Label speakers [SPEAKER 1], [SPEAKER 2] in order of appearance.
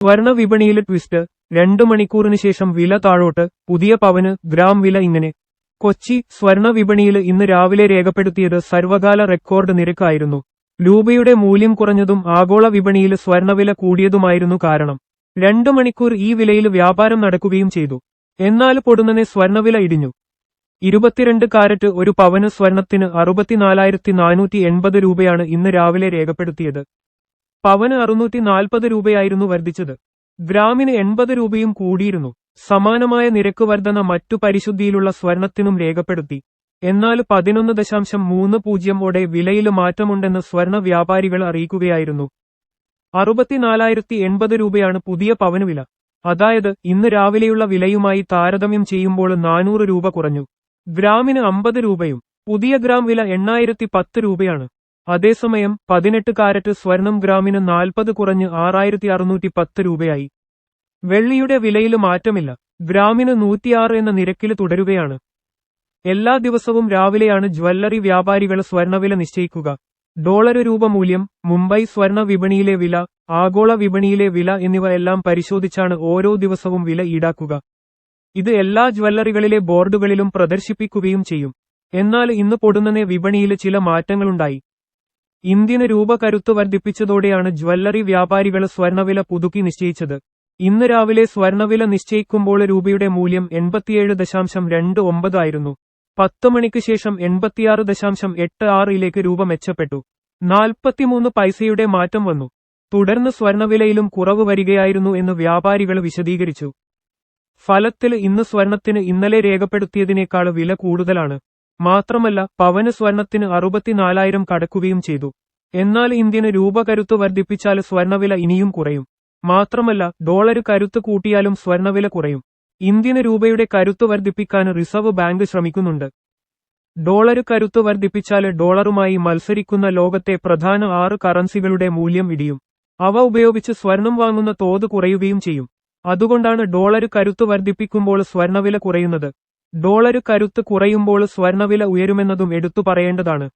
[SPEAKER 1] സ്വർണ വിപണിയിലെ ട്വിസ്റ്റ് 2 മണിക്കൂറിന് ശേഷം വില താഴോട്ട് പുതിയ പവന് ഗ്രാം വില ഇങ്ങനെ. കൊച്ചി സ്വർണ വിപണിയിൽ ഇന്ന് രാവിലെ രേഖപ്പെടുത്തിയത് സർവകാല റെക്കോർഡ് നിരക്കായിരുന്നു. രൂപയുടെ മൂല്യം കുറഞ്ഞതും ആഗോള വിപണിയിൽ സ്വർണവില കൂടിയതുമായിരുന്നു കാരണം. 2 മണിക്കൂർ ഈ വിലയിൽ വ്യാപാരം നടക്കുകയും ചെയ്തു. എന്നാൽ പൊടുന്നനെ സ്വർണവില ഇടിഞ്ഞു. 22 കാരറ്റ് ഒരു പവന് സ്വർണത്തിന് 64,480 രൂപയാണ് ഇന്ന് രാവിലെ രേഖപ്പെടുത്തിയത്. പവന് 640 രൂപയായിരുന്നു വർദ്ധിച്ചത്. ഗ്രാമിന് 80 രൂപയും കൂടിയിരുന്നു. സമാനമായ നിരക്ക് വർധന മറ്റു പരിശുദ്ധിയിലുള്ള സ്വർണത്തിനും രേഖപ്പെടുത്തി. എന്നാൽ 11.30 വിലയിൽ മാറ്റമുണ്ടെന്ന് സ്വർണ വ്യാപാരികൾ അറിയിക്കുകയായിരുന്നു. 64,080 രൂപയാണ് പുതിയ പവന് വില. അതായത് ഇന്ന് രാവിലെയുള്ള വിലയുമായി താരതമ്യം ചെയ്യുമ്പോൾ 400 രൂപ കുറഞ്ഞു. ഗ്രാമിന് 50 രൂപയും. പുതിയ ഗ്രാം വില 8,010 രൂപയാണ്. അതേസമയം 18 കാരറ്റ് സ്വർണം ഗ്രാമിന് 40 കുറഞ്ഞ് 6,610 രൂപയായി. വെള്ളിയുടെ വിലയിൽ മാറ്റമില്ല. ഗ്രാമിന് 106 എന്ന നിരക്കിൽ തുടരുകയാണ്. എല്ലാ ദിവസവും രാവിലെയാണ് ജ്വല്ലറി വ്യാപാരികൾ സ്വർണവില നിശ്ചയിക്കുക. ഡോളർ രൂപ മൂല്യം, മുംബൈ സ്വർണ വിപണിയിലെ വില, ആഗോള വിപണിയിലെ വില എന്നിവ എല്ലാം പരിശോധിച്ചാണ് ഓരോ ദിവസവും വില ഈടാക്കുക. ഇത് എല്ലാ ജ്വല്ലറികളിലെ ബോർഡുകളിലും പ്രദർശിപ്പിക്കുകയും ചെയ്യും. എന്നാൽ ഇന്ന് പൊടുന്നനെ വിപണിയിൽ ചില മാറ്റങ്ങളുണ്ടായി. ഇന്ത്യൻ രൂപ കരുത്ത് വർദ്ധിപ്പിച്ചതോടെയാണ് ജ്വല്ലറി വ്യാപാരികൾ സ്വർണവില പുതുക്കി നിശ്ചയിച്ചത്. ഇന്ന് രാവിലെ സ്വർണവില നിശ്ചയിക്കുമ്പോൾ രൂപയുടെ മൂല്യം 87.29 ആയിരുന്നു. 10 മണിക്ക് ശേഷം 86.86 രൂപ മെച്ചപ്പെട്ടു. 43 പൈസയുടെ മാറ്റം വന്നു. തുടർന്ന് സ്വർണവിലയിലും കുറവ് വരികയായിരുന്നു എന്ന് വ്യാപാരികൾ വിശദീകരിച്ചു. ഫലത്തിൽ ഇന്ന് സ്വർണത്തിന് ഇന്നലെ രേഖപ്പെടുത്തിയതിനേക്കാൾ വില കൂടുതലാണ്. മാത്രമല്ല പവന് സ്വർണത്തിന് 64,000 കടക്കുകയും ചെയ്തു. എന്നാൽ ഇന്ത്യൻ രൂപ കരുത്ത് വർദ്ധിപ്പിച്ചാൽ സ്വർണവില ഇനിയും കുറയും. മാത്രമല്ല ഡോളർ കരുത്ത് കൂട്ടിയാലും സ്വർണവില കുറയും. ഇന്ത്യൻ രൂപയുടെ കരുത്ത് വർദ്ധിപ്പിക്കാൻ റിസർവ് ബാങ്ക് ശ്രമിക്കുന്നുണ്ട്. ഡോളർ കരുത്ത് വർദ്ധിപ്പിച്ചാൽ ഡോളറുമായി മത്സരിക്കുന്ന ലോകത്തെ പ്രധാന 6 കറൻസികളുടെ മൂല്യം ഇടിയും. അവ ഉപയോഗിച്ച് സ്വർണം വാങ്ങുന്ന തോത് കുറയുകയും ചെയ്യും. അതുകൊണ്ടാണ് ഡോളർ കരുത്ത് വർദ്ധിപ്പിക്കുമ്പോൾ സ്വർണവില കുറയുന്നത്. ഡോളർ കരുത്ത് കുറയുമ്പോൾ സ്വർണവില ഉയരുമെന്നതും എടുത്തു പറയേണ്ടതാണ്.